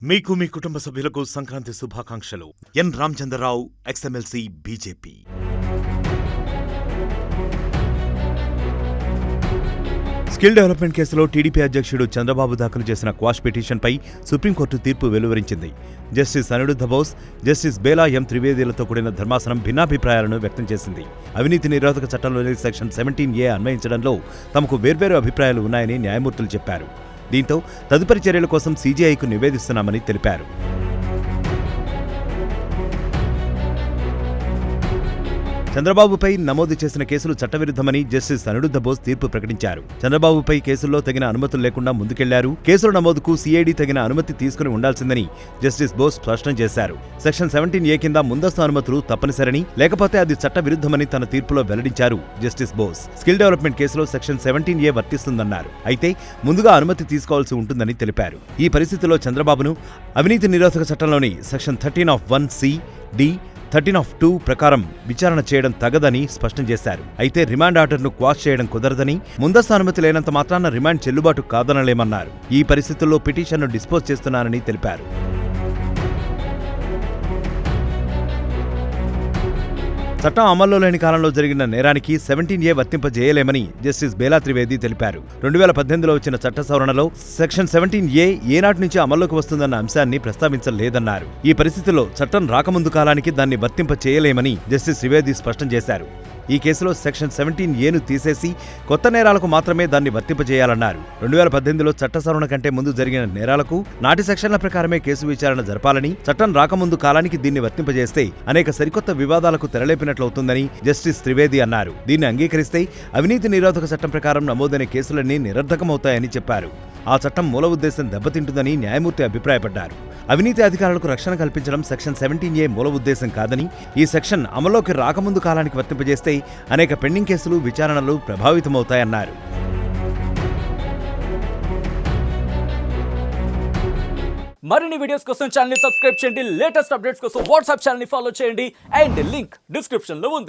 మీకు మీ కుటుంబ సభ్యులకు సంక్రాంతి శుభాకాంక్షలు. N Ramachandra Rao, ex MLC, BJP. Skill development కేసులో టీడీపీ అధ్యక్షుడు చంద్రబాబు దాఖలు చేసిన క్వాష్ పిటిషన్పై సుప్రీంకోర్టు తీర్పు వెలువరించింది. Justice Aniruddha Bose, justice Bela M త్రివేదీలతో కూడిన ధర్మాసనం భిన్నాభిప్రాయాలను వ్యక్తం చేసింది. అవినీతి నిరోధక చట్టంలోని సెక్షన్ 17A అన్వయించడంలో తమకు వేర్వేరు అభిప్రాయాలు ఉన్నాయని న్యాయమూర్తులు చెప్పారు. దీంతో తదుపరి చర్యల కోసం సీజీఐకు నివేదిస్తున్నామని తెలిపారు. చంద్రబాబుపై నమోదు చేసిన కేసులు చట్టవిరుద్ధమని జస్టిస్ అనిరుద్ధ బోస్ తీర్పు ప్రకటించారు. చంద్రబాబుపై కేసుల్లో తగిన అనుమతులు లేకుండా ముందుకెళ్లారు. కేసుల నమోదుకు సీఐడీ తగిన అనుమతి తీసుకుని ఉండాల్సిందని జస్టిస్ బోస్ స్పష్టం చేశారు. సెక్షన్ 17A కింద ముందస్తు అనుమతులు తప్పనిసరని, లేకపోతే అది చట్టవిరుద్ధమని తన తీర్పులో వెల్లడించారు జస్టిస్ బోస్. స్కిల్ డెవలప్మెంట్ కేసులో సెక్షన్ 17A వర్తిస్తుందన్నారు. అయితే ముందుగా అనుమతి తీసుకోవాల్సి ఉంటుందని తెలిపారు. ఈ పరిస్థితిలో చంద్రబాబును అవినీతి నిరోధక చట్టంలోని సెక్షన్ 13(1)(c), (d), 13(2) ప్రకారం విచారణ చేయడం తగదని స్పష్టం చేశారు. అయితే రిమాండ్ ఆర్డర్ను క్వాష్ చేయడం కుదరదని, ముందస్తు అనుమతి లేనంత మాత్రాన రిమాండ్ చెల్లుబాటు కాదనలేమన్నారు. ఈ పరిస్థితుల్లో పిటిషన్ను డిస్పోజ్ చేస్తున్నానని తెలిపారు. చట్టం అమల్లో లేని కాలంలో జరిగిన నేరానికి 17A వర్తింపజేయలేమని జస్టిస్ బేలా త్రివేది తెలిపారు. 2018లో వచ్చిన చట్ట సవరణలో సెక్షన్ 17A ఏనాటి నుంచి అమల్లోకి వస్తుందన్న అంశాన్ని ప్రస్తావించలేదన్నారు. ఈ పరిస్థితిలో చట్టం రాకముందు కాలానికి దాన్ని వర్తింపచేయలేమని జస్టిస్ త్రివేది స్పష్టం చేశారు. ఈ కేసులో సెక్షన్ 17Aను తీసేసి కొత్త నేరాలకు మాత్రమే దాన్ని వర్తింపజేయాలన్నారు. 2018లో చట్ట సవరణ కంటే ముందు జరిగిన నేరాలకు నాటి సెక్షన్ల ప్రకారమే కేసు విచారణ జరపాలని, చట్టం రాకముందు కాలానికి దీన్ని వర్తింపజేస్తే అనేక సరికొత్త వివాదాలకు తెరలేపినట్లవుతుందని జస్టిస్ త్రివేది అన్నారు. దీన్ని అంగీకరిస్తే అవినీతి నిరోధక చట్టం ప్రకారం నమోదైన కేసులన్నీ నిరర్ధకమవుతాయని చెప్పారు. ఆ చట్టం మూల ఉద్దేశం దెబ్బతింటుందని న్యాయమూర్తి అభిప్రాయపడ్డారు. అవినీతి అధికారులకు రక్షణ కల్పించడం సెక్షన్ 17A మూల ఉద్దేశం కాదని, ఈ సెక్షన్ అమల్లోకి రాకముందు కాలానికి వర్తింపజేస్తే అనేక పెండింగ్ కేసులు, విచారణలు ప్రభావితమవుతాయన్నారు. మరిన్ని వీడియోస్ కోసం ఛానల్ ని సబ్స్క్రైబ్ చేయండి. లేటెస్ట్ అప్డేట్స్ కోసం వాట్సాప్ ఛానల్ ని ఫాలో చేయండి. అండ్ లింక్ డిస్క్రిప్షన్ లో ఉంది.